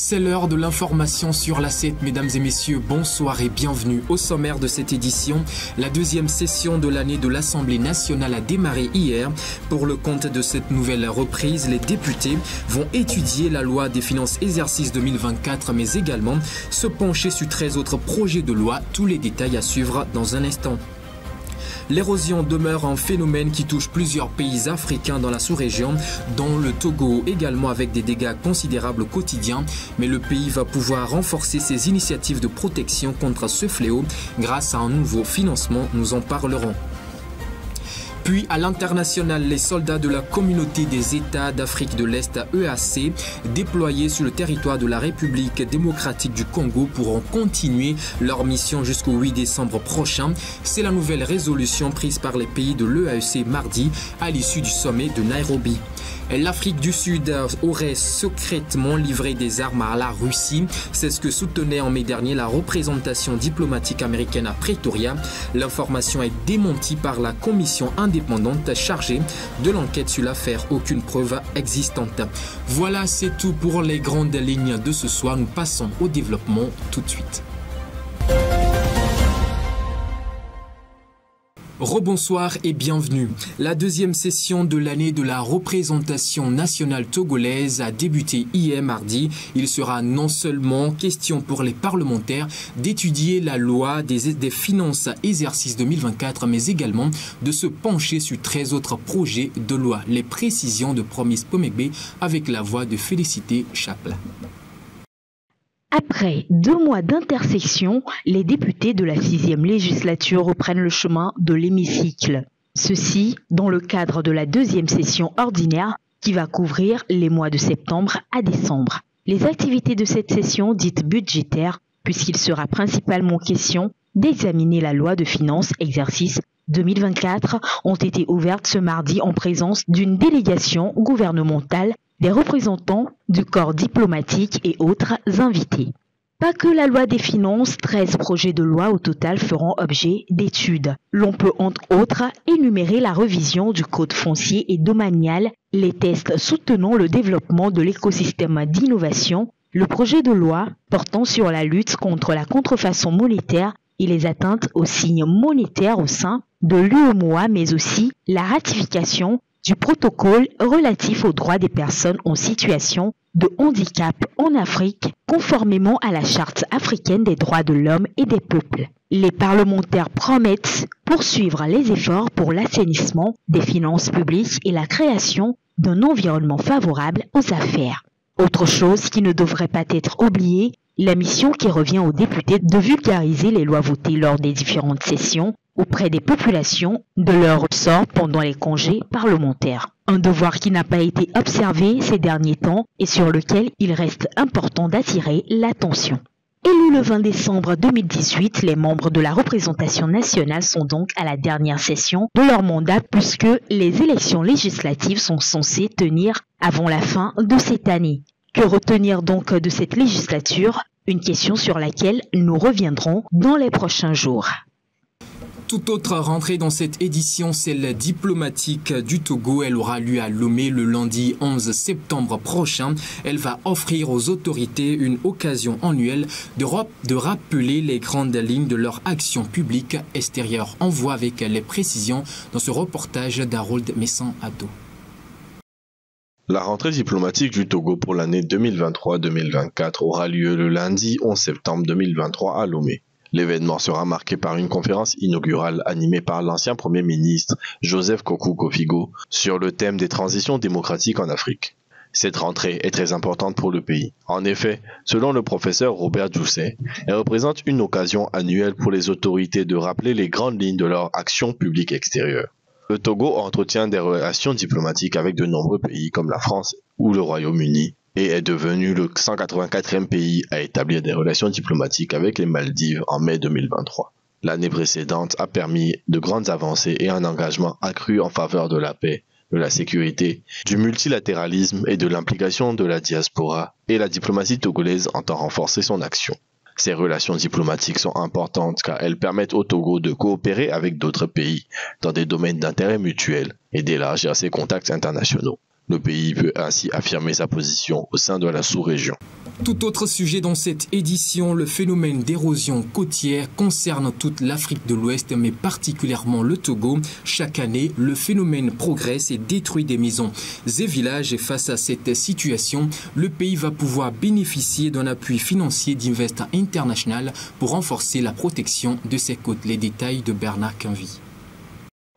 C'est l'heure de l'information sur l'A7, mesdames et messieurs, bonsoir et bienvenue. Au sommaire de cette édition, la deuxième session de l'année de l'Assemblée nationale a démarré hier. Pour le compte de cette nouvelle reprise, les députés vont étudier la loi des finances exercice 2024, mais également se pencher sur 13 autres projets de loi. Tous les détails à suivre dans un instant. L'érosion demeure un phénomène qui touche plusieurs pays africains dans la sous-région, dont le Togo également, avec des dégâts considérables au quotidien. Mais le pays va pouvoir renforcer ses initiatives de protection contre ce fléau grâce à un nouveau financement. Nous en parlerons. Puis à l'international, les soldats de la communauté des États d'Afrique de l'Est EAC déployés sur le territoire de la République démocratique du Congo pourront continuer leur mission jusqu'au 8 décembre prochain. C'est la nouvelle résolution prise par les pays de l'EAC mardi à l'issue du sommet de Nairobi. L'Afrique du Sud aurait secrètement livré des armes à la Russie. C'est ce que soutenait en mai dernier la représentation diplomatique américaine à Pretoria. L'information est démentie par la commission indépendante chargée de l'enquête sur l'affaire. Aucune preuve existante. Voilà, c'est tout pour les grandes lignes de ce soir. Nous passons au développement tout de suite. Rebonsoir et bienvenue. La deuxième session de l'année de la représentation nationale togolaise a débuté hier mardi. Il sera non seulement question pour les parlementaires d'étudier la loi des finances exercice 2024, mais également de se pencher sur 13 autres projets de loi. Les précisions de Promise Pomegbe avec la voix de Félicité Chaplin. Après 2 mois d'intersection, les députés de la 6e législature reprennent le chemin de l'hémicycle. Ceci dans le cadre de la 2e session ordinaire qui va couvrir les mois de septembre à décembre. Les activités de cette session dite budgétaire, puisqu'il sera principalement question d'examiner la loi de finances exercice 2024, ont été ouvertes ce mardi en présence d'une délégation gouvernementale, des représentants du corps diplomatique et autres invités. Pas que la loi des finances, 13 projets de loi au total feront objet d'études. L'on peut entre autres énumérer la révision du code foncier et domanial, les tests soutenant le développement de l'écosystème d'innovation, le projet de loi portant sur la lutte contre la contrefaçon monétaire et les atteintes aux signes monétaires au sein de l'UEMOA, mais aussi la ratification du protocole relatif aux droits des personnes en situation de handicap en Afrique, conformément à la Charte africaine des droits de l'homme et des peuples. Les parlementaires promettent poursuivre les efforts pour l'assainissement des finances publiques et la création d'un environnement favorable aux affaires. Autre chose qui ne devrait pas être oubliée, la mission qui revient aux députés de vulgariser les lois votées lors des différentes sessions auprès des populations de leur sort pendant les congés parlementaires. Un devoir qui n'a pas été observé ces derniers temps et sur lequel il reste important d'attirer l'attention. Élus le 20 décembre 2018, les membres de la représentation nationale sont donc à la dernière session de leur mandat puisque les élections législatives sont censées tenir avant la fin de cette année. Que retenir donc de cette législature? Une question sur laquelle nous reviendrons dans les prochains jours. Toute autre rentrée dans cette édition, celle diplomatique du Togo. Elle aura lieu à Lomé le lundi 11 septembre prochain. Elle va offrir aux autorités une occasion annuelle de rappeler les grandes lignes de leur action publique extérieure. On voit avec les précisions dans ce reportage d'Harold Messan-Ado. La rentrée diplomatique du Togo pour l'année 2023-2024 aura lieu le lundi 11 septembre 2023 à Lomé. L'événement sera marqué par une conférence inaugurale animée par l'ancien Premier ministre Joseph Kokou Kofigo sur le thème des transitions démocratiques en Afrique. Cette rentrée est très importante pour le pays. En effet, selon le professeur Robert Djousset, elle représente une occasion annuelle pour les autorités de rappeler les grandes lignes de leur action publique extérieure. Le Togo entretient des relations diplomatiques avec de nombreux pays comme la France ou le Royaume-Uni et est devenu le 184e pays à établir des relations diplomatiques avec les Maldives en mai 2023. L'année précédente a permis de grandes avancées et un engagement accru en faveur de la paix, de la sécurité, du multilatéralisme et de l'implication de la diaspora, et la diplomatie togolaise entend renforcer son action. Ces relations diplomatiques sont importantes car elles permettent au Togo de coopérer avec d'autres pays dans des domaines d'intérêt mutuel et d'élargir ses contacts internationaux. Le pays peut ainsi affirmer sa position au sein de la sous-région. Tout autre sujet dans cette édition, le phénomène d'érosion côtière concerne toute l'Afrique de l'Ouest, mais particulièrement le Togo. Chaque année, le phénomène progresse et détruit des maisons et villages. Et face à cette situation, le pays va pouvoir bénéficier d'un appui financier d'Invest International pour renforcer la protection de ses côtes. Les détails de Bernard Quinvy.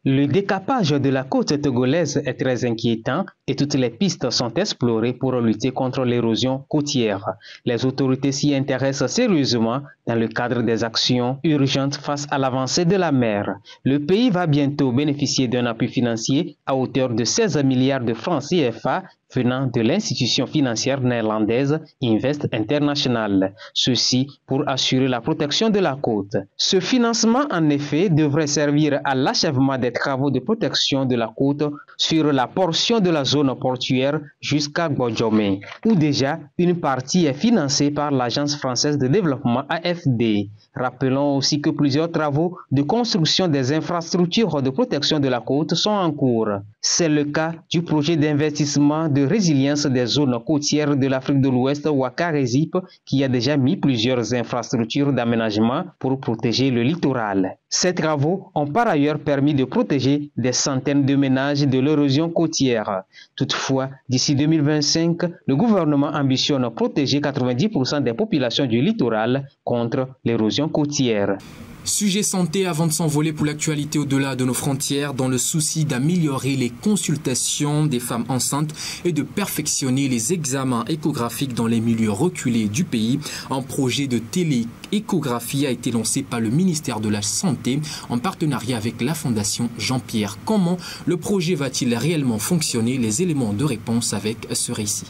Le décapage de la côte togolaise est très inquiétant et toutes les pistes sont explorées pour lutter contre l'érosion côtière. Les autorités s'y intéressent sérieusement dans le cadre des actions urgentes face à l'avancée de la mer. Le pays va bientôt bénéficier d'un appui financier à hauteur de 16 milliards de francs CFA venant de l'institution financière néerlandaise Invest International. Ceci pour assurer la protection de la côte. Ce financement, en effet, devrait servir à l'achèvement des travaux de protection de la côte sur la portion de la zone portuaire jusqu'à Gbodjomé, où déjà une partie est financée par l'Agence française de développement AFD. Rappelons aussi que plusieurs travaux de construction des infrastructures de protection de la côte sont en cours. C'est le cas du projet d'investissement de résilience des zones côtières de l'Afrique de l'Ouest, Ouakka-Résip, qui a déjà mis plusieurs infrastructures d'aménagement pour protéger le littoral. Ces travaux ont par ailleurs permis de protéger des centaines de ménages de l'érosion côtière. Toutefois, d'ici 2025, le gouvernement ambitionne protéger 90% des populations du littoral contre l'érosion côtière. Sujet santé avant de s'envoler pour l'actualité au-delà de nos frontières, dans le souci d'améliorer les consultations des femmes enceintes et de perfectionner les examens échographiques dans les milieux reculés du pays. Un projet de télééchographie a été lancé par le ministère de la Santé en partenariat avec la Fondation Jean-Pierre. Comment le projet va-t-il réellement fonctionner? Les éléments de réponse avec ce récit.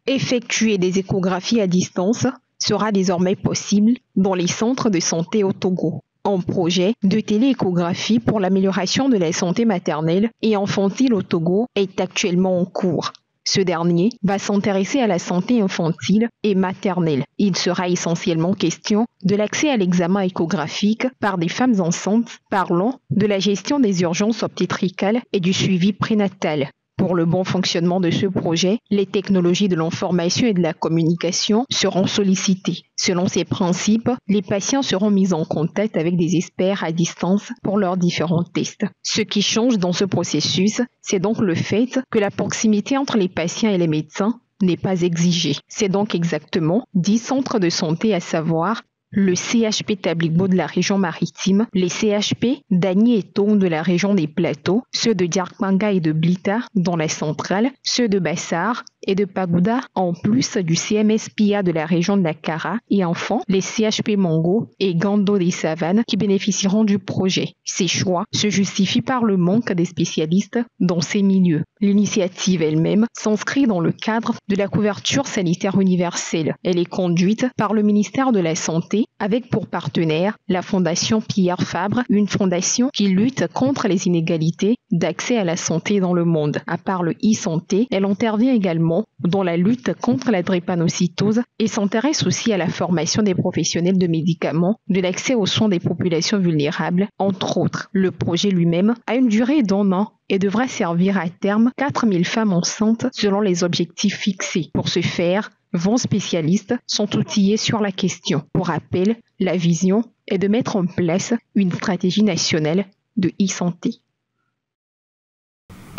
Effectuer des échographies à distance sera désormais possible dans les centres de santé au Togo. Un projet de télééchographie pour l'amélioration de la santé maternelle et infantile au Togo est actuellement en cours. Ce dernier va s'intéresser à la santé infantile et maternelle. Il sera essentiellement question de l'accès à l'examen échographique par des femmes enceintes, parlant de la gestion des urgences obstétricales et du suivi prénatal. Pour le bon fonctionnement de ce projet, les technologies de l'information et de la communication seront sollicitées. Selon ces principes, les patients seront mis en contact avec des experts à distance pour leurs différents tests. Ce qui change dans ce processus, c'est donc le fait que la proximité entre les patients et les médecins n'est pas exigée. C'est donc exactement 10 centres de santé, à savoir le CHP Tabligbo de la région maritime, les CHP d'Agni et Toum de la région des Plateaux, ceux de Djarkmanga et de Blita dans la centrale, ceux de Bassar et de Pagouda, en plus du CMS Pia de la région de la Kara, et enfin les CHP Mongo et Gando des Savanes qui bénéficieront du projet. Ces choix se justifient par le manque des spécialistes dans ces milieux. L'initiative elle-même s'inscrit dans le cadre de la couverture sanitaire universelle. Elle est conduite par le ministère de la Santé avec pour partenaire la Fondation Pierre Fabre, une fondation qui lutte contre les inégalités d'accès à la santé dans le monde. À part le e-santé, elle intervient également dans la lutte contre la drépanocytose et s'intéresse aussi à la formation des professionnels de médicaments, de l'accès aux soins des populations vulnérables, entre autres. Le projet lui-même a une durée d'1 an et devra servir à terme 4000 femmes enceintes selon les objectifs fixés. Pour ce faire, 20 spécialistes sont outillés sur la question. Pour rappel, la vision est de mettre en place une stratégie nationale de e-santé.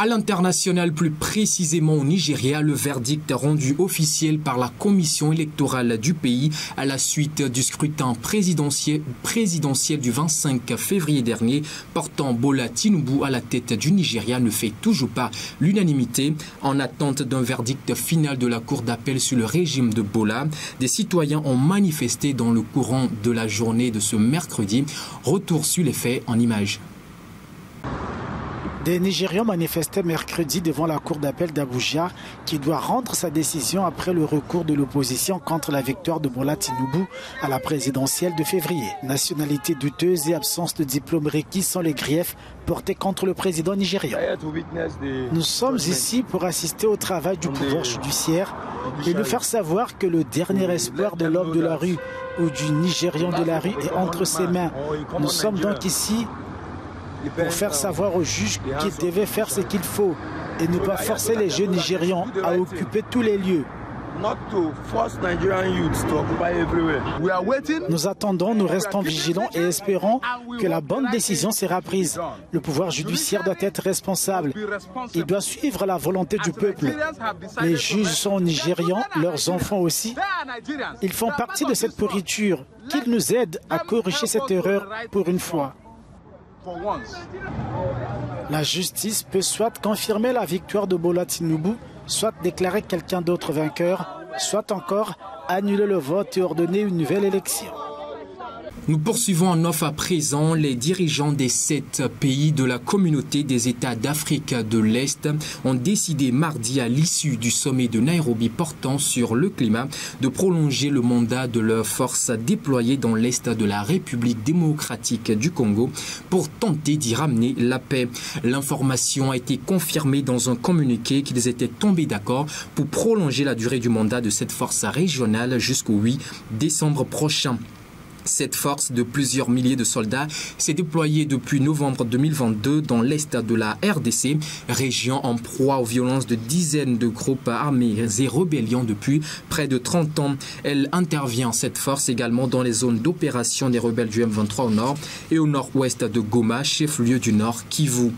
À l'international, plus précisément au Nigeria, le verdict rendu officiel par la commission électorale du pays à la suite du scrutin présidentiel du 25 février dernier, portant Bola Tinubu à la tête du Nigeria, ne fait toujours pas l'unanimité. En attente d'un verdict final de la Cour d'appel sur le régime de Bola, des citoyens ont manifesté dans le courant de la journée de ce mercredi. Retour sur les faits en images. Des Nigérians manifestaient mercredi devant la cour d'appel d'Abuja qui doit rendre sa décision après le recours de l'opposition contre la victoire de Bola Tinubu à la présidentielle de février. Nationalité douteuse et absence de diplôme requis sont les griefs portés contre le président nigérian. Nous sommes ici pour assister au travail du pouvoir judiciaire et lui faire savoir que le dernier espoir de l'homme de la rue ou du Nigérian de la rue est entre ses mains. Nous sommes donc ici pour faire savoir aux juges qu'ils devaient faire ce qu'il faut et ne pas forcer les jeunes Nigérians à occuper tous les lieux. Nous attendons, nous restons vigilants et espérons que la bonne décision sera prise. Le pouvoir judiciaire doit être responsable. Il doit suivre la volonté du peuple. Les juges sont nigérians, leurs enfants aussi. Ils font partie de cette pourriture. Qu'ils nous aident à corriger cette erreur pour une fois. La justice peut soit confirmer la victoire de Bola Tinubu, soit déclarer quelqu'un d'autre vainqueur, soit encore annuler le vote et ordonner une nouvelle élection. Nous poursuivons en off à présent. Les dirigeants des 7 pays de la communauté des États d'Afrique de l'Est ont décidé mardi à l'issue du sommet de Nairobi portant sur le climat de prolonger le mandat de leurs forces déployées dans l'Est de la République démocratique du Congo pour tenter d'y ramener la paix. L'information a été confirmée dans un communiqué qu'ils étaient tombés d'accord pour prolonger la durée du mandat de cette force régionale jusqu'au 8 décembre prochain. Cette force de plusieurs milliers de soldats s'est déployée depuis novembre 2022 dans l'est de la RDC, région en proie aux violences de dizaines de groupes armés et rébellions depuis près de 30 ans. Elle intervient, cette force, également dans les zones d'opération des rebelles du M23 au nord et au nord-ouest de Goma, chef-lieu du Nord Kivu.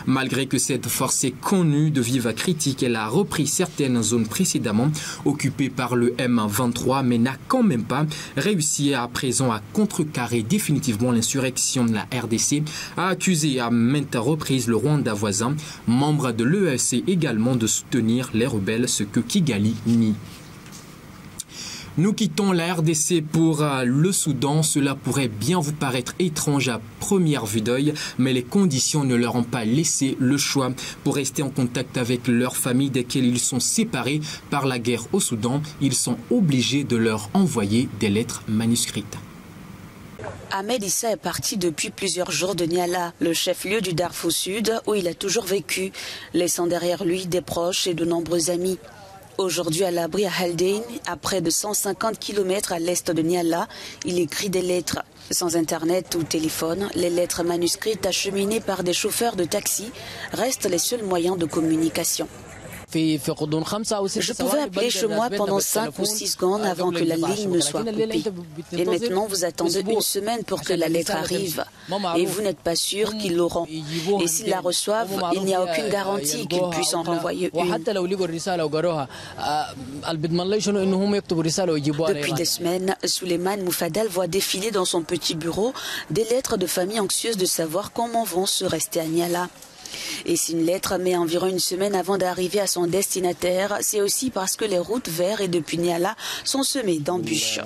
Malgré que cette force est connue de vives critiques, elle a repris certaines zones précédemment occupées par le M23, mais n'a quand même pas réussi à présent à contrecarrer définitivement l'insurrection de la RDC, a accusé à maintes reprises le Rwanda voisin, membre de l'EAC également, de soutenir les rebelles, ce que Kigali nie. Nous quittons la RDC pour le Soudan. Cela pourrait bien vous paraître étrange à première vue d'œil, mais les conditions ne leur ont pas laissé le choix. Pour rester en contact avec leurs familles desquelles ils sont séparés par la guerre au Soudan, ils sont obligés de leur envoyer des lettres manuscrites. Ahmed Issa est parti depuis plusieurs jours de Niala, le chef-lieu du Darfour Sud, où il a toujours vécu, laissant derrière lui des proches et de nombreux amis. Aujourd'hui à l'abri à Haldane, à près de 150 km à l'est de Niala, il écrit des lettres. Sans internet ou téléphone, les lettres manuscrites acheminées par des chauffeurs de taxi restent les seuls moyens de communication. Je pouvais appeler chez moi pendant 5 ou 6 secondes avant que la ligne ne soit coupée. Et maintenant, vous attendez une semaine pour que la lettre arrive. Et vous n'êtes pas sûr qu'ils l'auront. Et s'ils la reçoivent, il n'y a aucune garantie qu'ils puissent en renvoyer une. Depuis des semaines, Souleymane Moufadal voit défiler dans son petit bureau des lettres de familles anxieuses de savoir comment vont se rester à Niala. Et si une lettre met environ une semaine avant d'arriver à son destinataire, c'est aussi parce que les routes vers et depuis Niala sont semées d'embûches.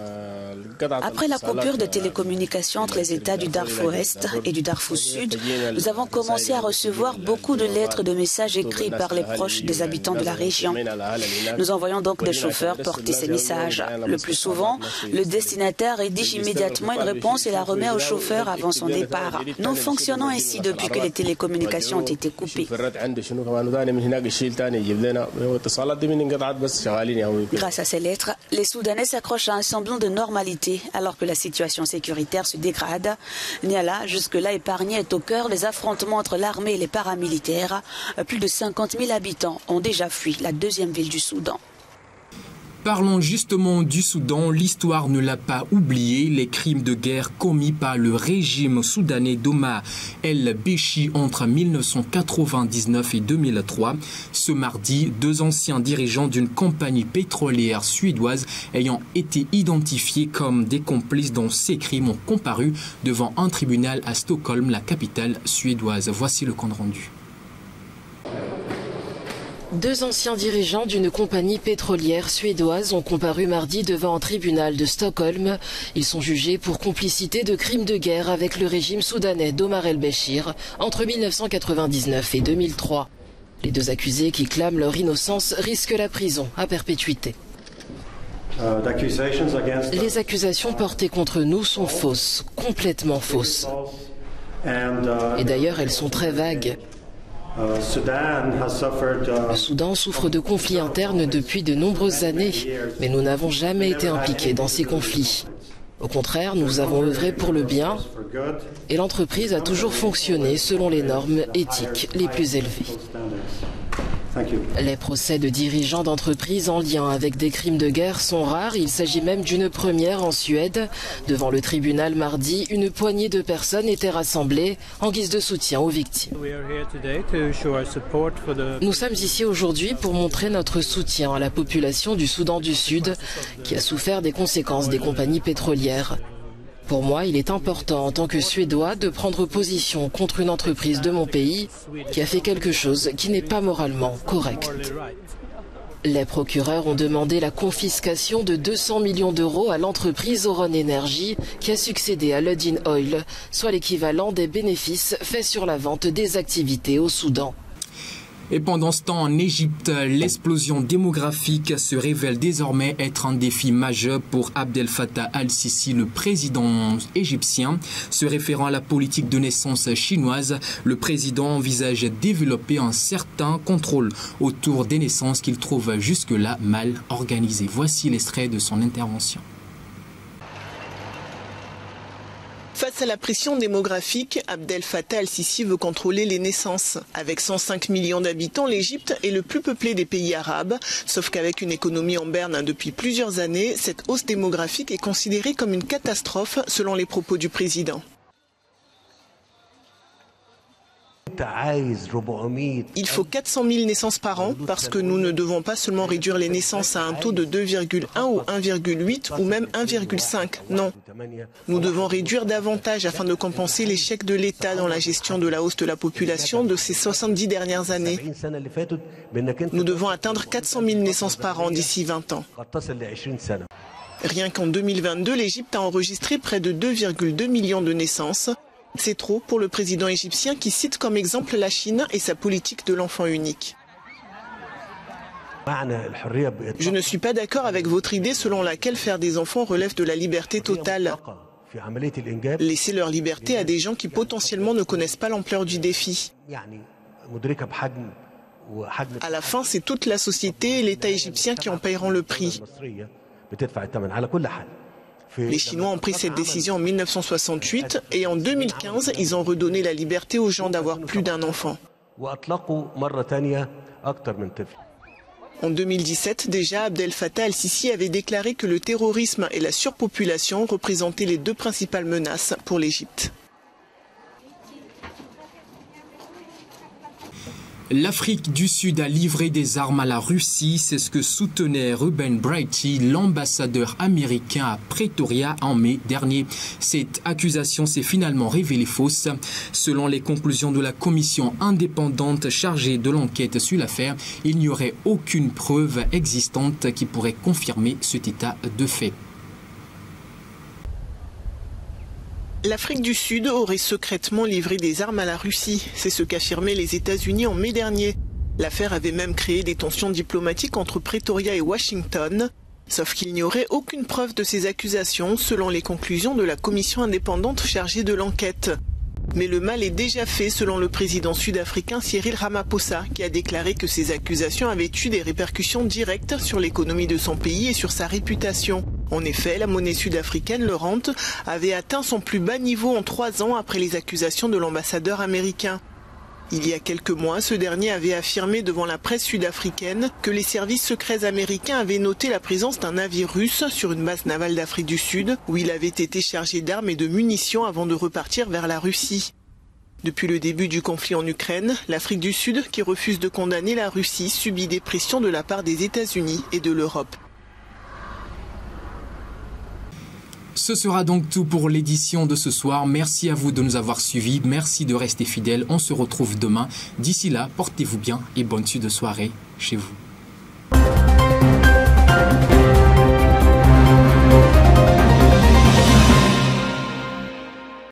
Après la coupure de télécommunications entre les États du Darfour Est et du Darfour Sud, nous avons commencé à recevoir beaucoup de lettres de messages écrits par les proches des habitants de la région. Nous envoyons donc des chauffeurs porter ces messages. Le plus souvent, le destinataire rédige immédiatement une réponse et la remet au chauffeur avant son départ. Nous fonctionnons ainsi depuis que les télécommunications ont été coupées. Grâce à ces lettres, les Soudanais s'accrochent à un semblant de normalité alors que la situation sécuritaire se dégrade. Niala, jusque-là épargné, est au cœur des affrontements entre l'armée et les paramilitaires. Plus de 50 000 habitants ont déjà fui la deuxième ville du Soudan. Parlons justement du Soudan, l'histoire ne l'a pas oublié, les crimes de guerre commis par le régime soudanais d'Omar el-Béchi entre 1999 et 2003. Ce mardi, 2 anciens dirigeants d'une compagnie pétrolière suédoise ayant été identifiés comme des complices dans ces crimes ont comparu devant un tribunal à Stockholm, la capitale suédoise. Voici le compte rendu. 2 anciens dirigeants d'une compagnie pétrolière suédoise ont comparu mardi devant un tribunal de Stockholm. Ils sont jugés pour complicité de crimes de guerre avec le régime soudanais d'Omar el-Béchir entre 1999 et 2003. Les 2 accusés qui clament leur innocence risquent la prison à perpétuité. Les accusations portées contre nous sont fausses, complètement fausses. Et d'ailleurs, elles sont très vagues. Le Soudan souffre de conflits internes depuis de nombreuses années, mais nous n'avons jamais été impliqués dans ces conflits. Au contraire, nous avons œuvré pour le bien et l'entreprise a toujours fonctionné selon les normes éthiques les plus élevées. Les procès de dirigeants d'entreprises en lien avec des crimes de guerre sont rares. Il s'agit même d'une première en Suède. Devant le tribunal mardi, une poignée de personnes étaient rassemblées en guise de soutien aux victimes. Nous sommes ici aujourd'hui pour montrer notre soutien à la population du Soudan du Sud qui a souffert des conséquences des compagnies pétrolières. Pour moi, il est important en tant que Suédois de prendre position contre une entreprise de mon pays qui a fait quelque chose qui n'est pas moralement correct. Les procureurs ont demandé la confiscation de 200 millions d'euros à l'entreprise Oron Energy qui a succédé à Ludin Oil, soit l'équivalent des bénéfices faits sur la vente des activités au Soudan. Et pendant ce temps, en Égypte, l'explosion démographique se révèle désormais être un défi majeur pour Abdel Fattah al-Sisi, le président égyptien. Se référant à la politique de naissance chinoise, le président envisage de développer un certain contrôle autour des naissances qu'il trouve jusque-là mal organisées. Voici l'extrait de son intervention. Face à la pression démographique, Abdel Fattah al-Sisi veut contrôler les naissances. Avec 105 millions d'habitants, l'Égypte est le plus peuplé des pays arabes. Sauf qu'avec une économie en berne depuis plusieurs années, cette hausse démographique est considérée comme une catastrophe selon les propos du président. Il faut 400 000 naissances par an parce que nous ne devons pas seulement réduire les naissances à un taux de 2,1 ou 1,8 ou même 1,5. Non. Nous devons réduire davantage afin de compenser l'échec de l'État dans la gestion de la hausse de la population de ces 70 dernières années. Nous devons atteindre 400 000 naissances par an d'ici 20 ans. Rien qu'en 2022, l'Égypte a enregistré près de 2,2 millions de naissances. C'est trop pour le président égyptien qui cite comme exemple la Chine et sa politique de l'enfant unique. Je ne suis pas d'accord avec votre idée selon laquelle faire des enfants relève de la liberté totale. Laisser leur liberté à des gens qui potentiellement ne connaissent pas l'ampleur du défi. À la fin, c'est toute la société et l'État égyptien qui en paieront le prix. Les Chinois ont pris cette décision en 1968 et en 2015, ils ont redonné la liberté aux gens d'avoir plus d'un enfant. En 2017, déjà, Abdel Fattah al-Sisi avait déclaré que le terrorisme et la surpopulation représentaient les deux principales menaces pour l'Égypte. L'Afrique du Sud a livré des armes à la Russie, c'est ce que soutenait Ruben Brighty, l'ambassadeur américain à Pretoria en mai dernier. Cette accusation s'est finalement révélée fausse. Selon les conclusions de la commission indépendante chargée de l'enquête sur l'affaire, il n'y aurait aucune preuve existante qui pourrait confirmer cet état de fait. L'Afrique du Sud aurait secrètement livré des armes à la Russie. C'est ce qu'affirmaient les États-Unis en mai dernier. L'affaire avait même créé des tensions diplomatiques entre Pretoria et Washington. Sauf qu'il n'y aurait aucune preuve de ces accusations selon les conclusions de la commission indépendante chargée de l'enquête. Mais le mal est déjà fait selon le président sud-africain Cyril Ramaphosa qui a déclaré que ces accusations avaient eu des répercussions directes sur l'économie de son pays et sur sa réputation. En effet, la monnaie sud-africaine, le rand, avait atteint son plus bas niveau en 3 ans après les accusations de l'ambassadeur américain. Il y a quelques mois, ce dernier avait affirmé devant la presse sud-africaine que les services secrets américains avaient noté la présence d'un navire russe sur une base navale d'Afrique du Sud où il avait été chargé d'armes et de munitions avant de repartir vers la Russie. Depuis le début du conflit en Ukraine, l'Afrique du Sud, qui refuse de condamner la Russie, subit des pressions de la part des États-Unis et de l'Europe. Ce sera donc tout pour l'édition de ce soir. Merci à vous de nous avoir suivis. Merci de rester fidèles. On se retrouve demain. D'ici là, portez-vous bien et bonne suite de soirée chez vous.